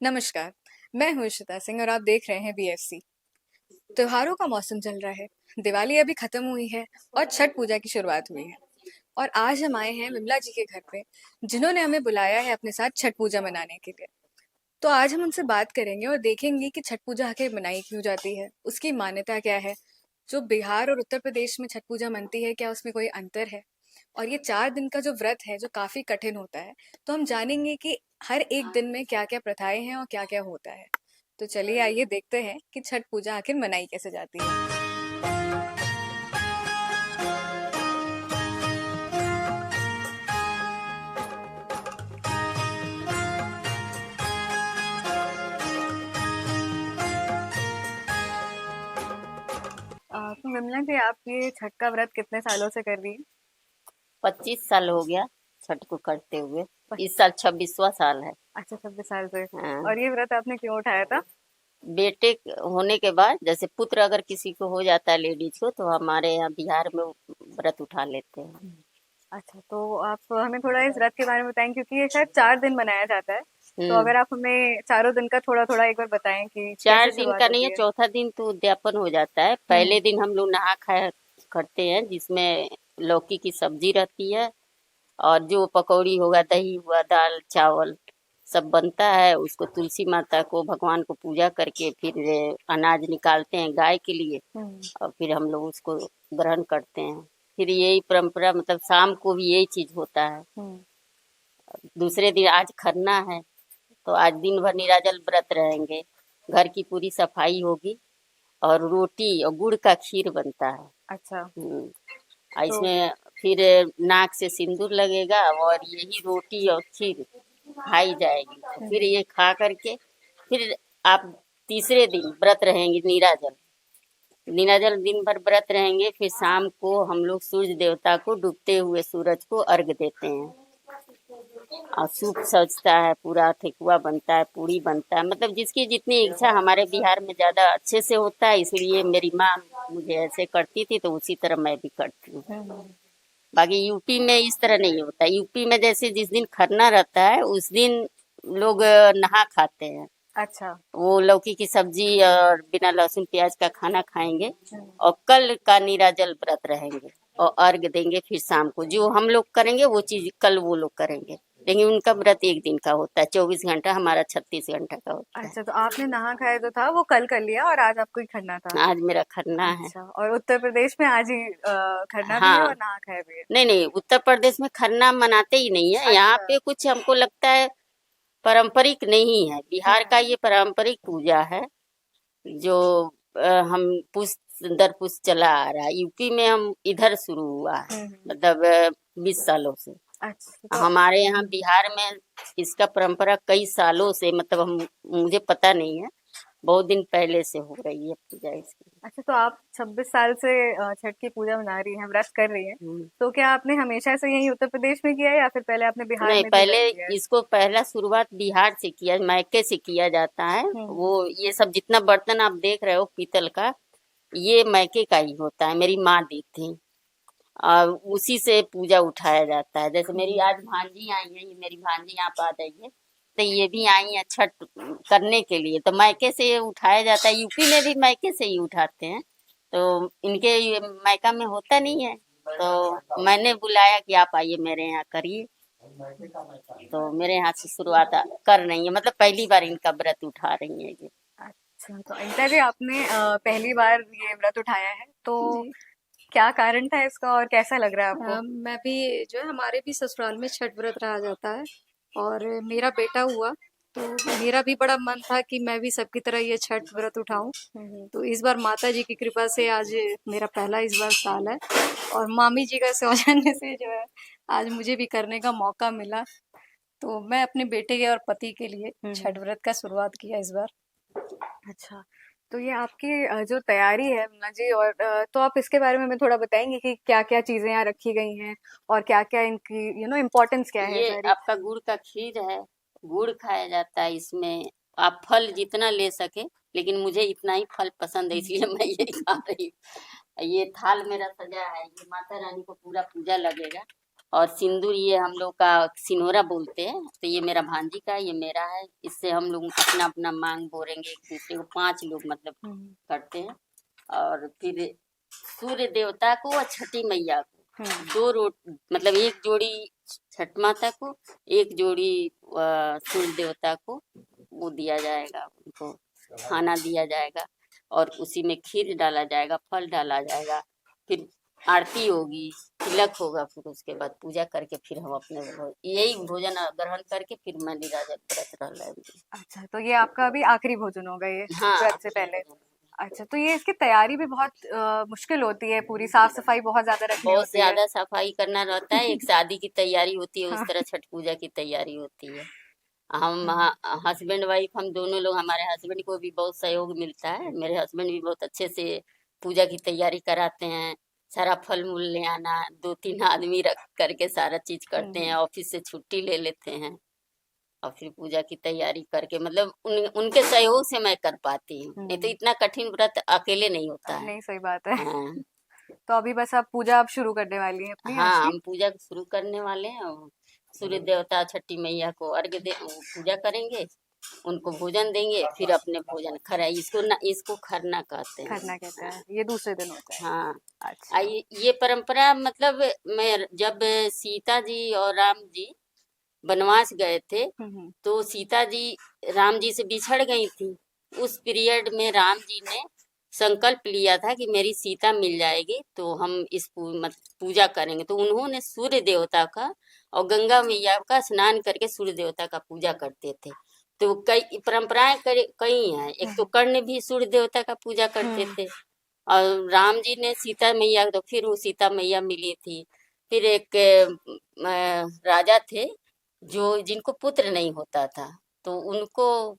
नमस्कार, मैं हूँ इशिता सिंह और आप देख रहे हैं बीएफसी। त्योहारों का मौसम चल रहा है, दिवाली अभी खत्म हुई है और छठ पूजा की शुरुआत हुई है। और आज हम आए हैं विमला जी के घर पे, जिन्होंने हमें बुलाया है अपने साथ छठ पूजा मनाने के लिए। तो आज हम उनसे बात करेंगे और देखेंगे कि छठ पूजा आखिर मनाई क्यों जाती है, उसकी मान्यता क्या है, जो बिहार और उत्तर प्रदेश में छठ पूजा मनती है क्या उसमें कोई अंतर है, और ये 4 दिन का जो व्रत है जो काफी कठिन होता है। तो हम जानेंगे कि हर एक दिन में क्या क्या प्रथाएं हैं और क्या क्या होता है। तो चलिए आइए देखते हैं कि छठ पूजा आखिर मनाई कैसे जाती है। तो विमला जी, आप ये छठ का व्रत कितने सालों से कर रही हैं? 25 साल हो गया छठ को करते हुए। पच- इस साल 26वां साल है। अच्छा, 26 साल से। हाँ। और ये व्रत आपने क्यों उठाया था? बेटे होने के बाद जैसे पुत्र अगर किसी को हो जाता है लेडीज को, तो हमारे यहाँ बिहार में वो व्रत उठा लेते हैं। अच्छा, तो आप हमें थोड़ा इस व्रत के बारे में बताएं, क्योंकि ये शायद 4 दिन मनाया जाता है। तो हम्म। अगर आप हमें चारों दिन का थोड़ा थोड़ा एक बार बताएं कि कैसे 4 दिन का शुरुआत नहीं है, होती है। चौथा दिन तो उद्यापन हो जाता है। हम्म। पहले दिन हम लोग नहा खाया करते हैं, जिसमें लौकी की सब्जी रहती है और जो पकौड़ी होगा, दही हुआ, दाल चावल सब बनता है। उसको तुलसी माता को, भगवान को पूजा करके फिर अनाज निकालते हैं गाय के लिए, हम्म। और फिर हम लोग उसको ग्रहण करते हैं। फिर यही परंपरा, मतलब शाम को भी यही चीज होता है। हम्म। दूसरे दिन आज खरना है, तो आज दिन भर निराजल व्रत रहेंगे। घर की पूरी सफाई होगी और रोटी और गुड़ का खीर बनता है। अच्छा। और तो इसमें फिर नाक से सिंदूर लगेगा और यही रोटी और खीर खाई जाएगी। तो फिर हम्म। ये खा करके फिर आप तीसरे दिन व्रत रहेंगे निराजल। निराजल दिन भर व्रत रहेंगे। फिर शाम को हम लोग सूर्य देवता को, डूबते हुए सूरज को अर्घ देते हैं। और सूप सजता है, पूरा ठेकुआ बनता है, पूरी बनता है, मतलब जिसकी जितनी इच्छा। हमारे बिहार में ज्यादा अच्छे से होता है, इसलिए मेरी माँ मुझे ऐसे करती थी तो उसी तरह मैं भी करती हूँ। हम्म। बाकी यूपी में इस तरह नहीं होता। यूपी में जैसे जिस दिन खरना रहता है उस दिन लोग नहा खाते हैं। अच्छा। वो लौकी की सब्जी और बिना लहसुन प्याज का खाना खाएंगे। हम्म। और कल का निराजल व्रत रहेंगे और अर्घ देंगे। फिर शाम को जो हम लोग करेंगे वो चीज कल वो लोग करेंगे। लेकिन उनका व्रत एक दिन का होता है, 24 घंटा, हमारा 36 घंटा का होता है। अच्छा, तो आपने नहा खाया जो था वो कल कर लिया और आज आपको ही खरना था? आज मेरा खरना है। अच्छा, और उत्तर प्रदेश में आज ही खरना भी है हाँ। और नहा खाया भी है? नहीं नहीं, उत्तर प्रदेश में खरना मनाते ही नहीं है। यहाँ अच्छा। पे कुछ हमको लगता है पारंपरिक नहीं है। बिहार का ये पारंपरिक पूजा है जो हम पुष्प दर पुष्प चला आ रहा है। यूपी में हम इधर शुरू हुआ है, हम्म। मतलब 20 सालों से। अच्छा, तो हमारे यहाँ बिहार में इसका परंपरा कई सालों से, मतलब हम, मुझे पता नहीं है, बहुत दिन पहले से हो रही है पूजा इसकी। अच्छा, तो आप 26 साल से छठ की पूजा मना रही हैं, व्रत कर रही हैं। हम्म। तो क्या आपने हमेशा से यही उत्तर प्रदेश में किया है या फिर पहले आपने बिहार नहीं, में भी पहले व्रत किया है? इसको पहला शुरुआत बिहार से किया, मायके से किया जाता है। हम्म। वो ये सब जितना बर्तन आप देख रहे हो पीतल का, ये मायके का ही होता है। मेरी माँ दी थी और उसी से पूजा उठाया जाता है। जैसे मेरी आज भांजी आई है, ये मेरी भांजी आप आ जाइए, तो ये भी आई है छठ करने के लिए, तो मायके से ये उठाया जाता है। यूपी में भी मायके से ही उठाते हैं। तो इनके ये मायका में होता नहीं है, तो मैंने बुलाया कि आप आइए मेरे यहाँ करिए। तो मेरे यहाँ से शुरुआत कर रही है, मतलब पहली बार इनका व्रत उठा रही है ये। अच्छा, तो अनिता जी, आपने पहली बार ये व्रत उठाया है, तो जी। क्या कारण था इसका और कैसा लग रहा है आपको? मैं भी जो है हमारे भी ससुराल में छठ व्रत रहा जाता है और मेरा बेटा हुआ तो मेरा भी बड़ा मन था कि मैं भी सबकी तरह ये छठ व्रत उठाऊं। हम्म। तो इस बार माता जी की कृपा से आज मेरा पहला इस बार साल है और मामी जी का सौजन्य से जो है आज मुझे भी करने का मौका मिला। तो मैं अपने बेटे के और पति के लिए छठ हम्म। व्रत का शुरुआत किया इस बार। अच्छा, तो ये आपकी जो तैयारी है मुन्ना जी, और तो आप इसके बारे में हमें थोड़ा बताएंगे कि क्या क्या चीजें यहाँ रखी गई हैं और क्या क्या इनकी इम्पोर्टेंस क्या है ये सारी? आपका गुड़ का खीर है। गुड़ खाया जाता है इसमें। आप फल जितना ले सके, लेकिन मुझे इतना ही फल पसंद है, इसलिए मैं ये खा रही हूँ। ये थाल मेरा सजा है, ये माता रानी को पूरा पूजा लगेगा। और सिंदूर ये हम लोग का सिनोरा बोलते हैं, तो ये मेरा भांजी का है, ये मेरा है। इससे हम लोग अपना अपना मांग बोरेंगे एक दूसरे को, 5 लोग मतलब करते हैं। और फिर सूर्य देवता को और छठी मैया को दो मतलब एक जोड़ी छठ माता को, एक जोड़ी सूर्य देवता को वो दिया जाएगा, उनको खाना दिया जाएगा और उसी में खीर डाला जाएगा, फल डाला जाएगा, फिर आरती होगी, तिलक होगा, फिर उसके बाद पूजा करके फिर हम अपने यही भोजन ग्रहण करके फिर मैं निराजत व्रत रह लेंगे। अच्छा, तो ये आपका अभी आखिरी भोजन होगा ये हाँ, व्रत से पहले। अच्छा, तो ये इसकी तैयारी भी बहुत मुश्किल होती है, पूरी साफ सफाई बहुत ज्यादा रखनी बहुत होती है। ज्यादा सफाई करना रहता है। एक शादी की तैयारी होती है, उस हाँ। तरह छठ पूजा की तैयारी होती है। हम हस्बैंड वाइफ हम दोनों लोग, हमारे हस्बैंड को भी बहुत सहयोग मिलता है। मेरे हस्बैंड भी बहुत अच्छे से पूजा की तैयारी कराते हैं। सारा फल मूल ले आना, 2-3 आदमी रख करके सारा चीज करते हैं। ऑफिस से छुट्टी ले लेते हैं और फिर पूजा की तैयारी करके, मतलब उनके सहयोग से मैं कर पाती हूँ, नहीं तो इतना कठिन व्रत अकेले नहीं होता है। नहीं, सही बात है। हाँ, तो अभी बस आप पूजा आप शुरू करने वाली हैं अपनी आज हाँ, की? हम पूजा शुरू करने वाले हैं और सूर्य देवता छठी मैया को अर्घ्य दे पूजा करेंगे, उनको भोजन देंगे, फिर अपने भोजन इसको खरना कहते हैं। खरना कहते हैं, ये दूसरे दिन होता है। हाँ, अच्छा। ये परंपरा मतलब मैं जब सीता जी और राम जी वनवास गए थे, तो सीता जी राम जी से बिछड़ गई थी। उस पीरियड में राम जी ने संकल्प लिया था कि मेरी सीता मिल जाएगी तो हम इस पूजा करेंगे। तो उन्होंने सूर्य देवता का और गंगा मैया का स्नान करके सूर्य देवता का पूजा करते थे। तो कई परंपराएं कई हैं। एक तो कर्ण भी सूर्य देवता का पूजा करते थे और राम जी ने सीता मैया, तो फिर वो सीता मैया मिली थी। फिर एक राजा थे जो जिनको पुत्र नहीं होता था, तो उनको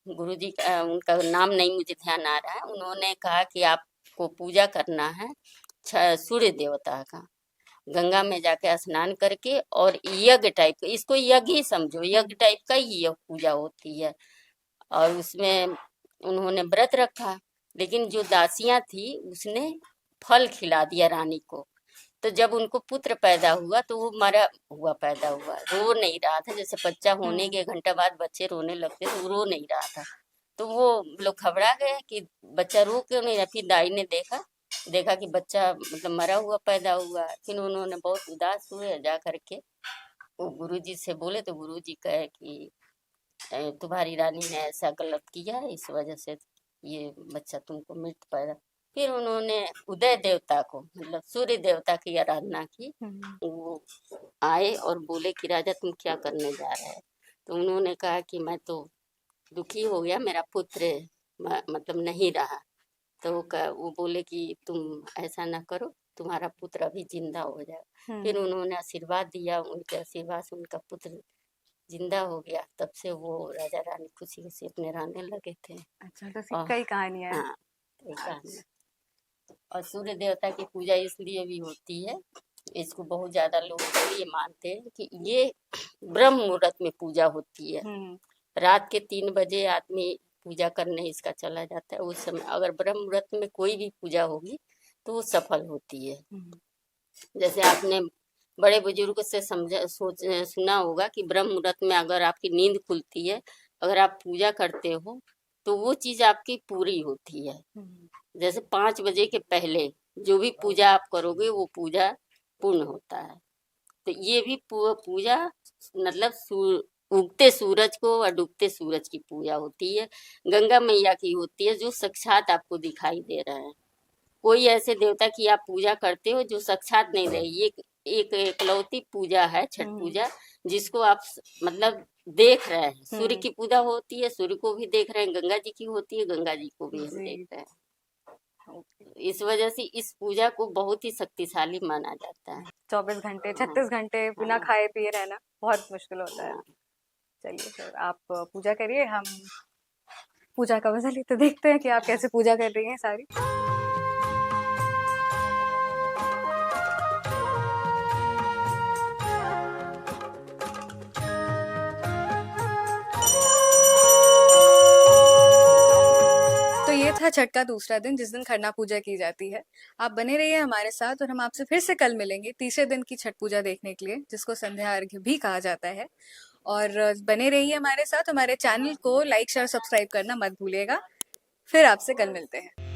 गुरुजी का उनका नाम नहीं मुझे ध्यान आ रहा है, उन्होंने कहा कि आपको पूजा करना है सूर्य देवता का, गंगा में जाके स्नान करके, और यज्ञ टाइप, इसको यज्ञ ही समझो, यज्ञ टाइप का ही यह पूजा होती है। और उसमें उन्होंने व्रत रखा, लेकिन जो दासियां थी उसने फल खिला दिया रानी को। तो जब उनको पुत्र पैदा हुआ तो वो मरा हुआ पैदा हुआ, रो नहीं रहा था। जैसे बच्चा होने के घंटा बाद बच्चे रोने लगते तो वो रो नहीं रहा था, तो वो लोग घबरा गए कि बच्चा रो क्यों नहीं रहा। फिर दाई ने देखा कि बच्चा मतलब मरा हुआ पैदा हुआ। फिर उन्होंने बहुत उदास हुए, जा करके वो गुरुजी से बोले, तो गुरुजी कहे कि तुम्हारी रानी ने ऐसा गलत किया, इस वजह से ये बच्चा तुमको मृत पैदा। फिर उन्होंने उदय देवता को, मतलब सूर्य देवता की आराधना की। वो आए और बोले कि राजा तुम क्या करने जा रहे हैं। तो उन्होंने कहा कि मैं तो दुखी हो गया, मेरा पुत्र मतलब नहीं रहा। तो वो बोले कि तुम ऐसा ना करो, तुम्हारा पुत्र अभी जिंदा हो जाएगा। फिर उन्होंने आशीर्वाद दिया, उनके आशीर्वाद से उनका पुत्र जिंदा हो गया। तब से वो राजा रानी खुशी से अपने रहने लगे थे। अच्छा, तो कई कहानियां हैं। हाँ, कई कहानियां। और सूर्य देवता की पूजा इसलिए भी होती है, इसको बहुत ज्यादा लोग ये मानते हैं कि ये ब्रह्म मुहूर्त में पूजा होती है। रात के 3 बजे आदमी पूजा करने इसका चला जाता है। उस समय अगर ब्रह्म मुहूर्त में कोई भी पूजा होगी तो वो सफल होती है। जैसे आपने बड़े बुजुर्ग से सुना होगा कि ब्रह्म मुहूर्त में अगर आपकी नींद खुलती है, अगर आप पूजा करते हो तो वो चीज आपकी पूरी होती है। जैसे 5 बजे के पहले जो भी पूजा आप करोगे वो पूजा पूर्ण होता है। तो ये भी पूजा मतलब उगते सूरज को और डूबते सूरज की पूजा होती है। गंगा मैया की होती है, जो साक्षात आपको दिखाई दे रहा है। कोई ऐसे देवता की आप पूजा करते हो जो साक्षात नहीं रहे। ये एक एकलौती पूजा है छठ पूजा, जिसको आप मतलब देख रहे हैं। सूर्य की पूजा होती है, सूर्य को भी देख रहे हैं। गंगा जी की होती है, गंगा जी को भी हम देख रहे हैं। इस वजह से इस पूजा को बहुत ही शक्तिशाली माना जाता है। 24 घंटे 36 घंटे बिना खाए पिए रहना बहुत मुश्किल होता है। चलिए सर, आप पूजा करिए, हम पूजा का मजा लेते देखते हैं कि आप कैसे पूजा कर रही हैं सारी। था छठ का दूसरा दिन, जिस दिन खरना पूजा की जाती है। आप बने रहिए हमारे साथ और हम आपसे फिर से कल मिलेंगे तीसरे दिन की छठ पूजा देखने के लिए, जिसको संध्या अर्घ्य भी कहा जाता है। और बने रहिए हमारे साथ, हमारे चैनल को लाइक शेयर सब्सक्राइब करना मत भूलिएगा। फिर आपसे कल मिलते हैं।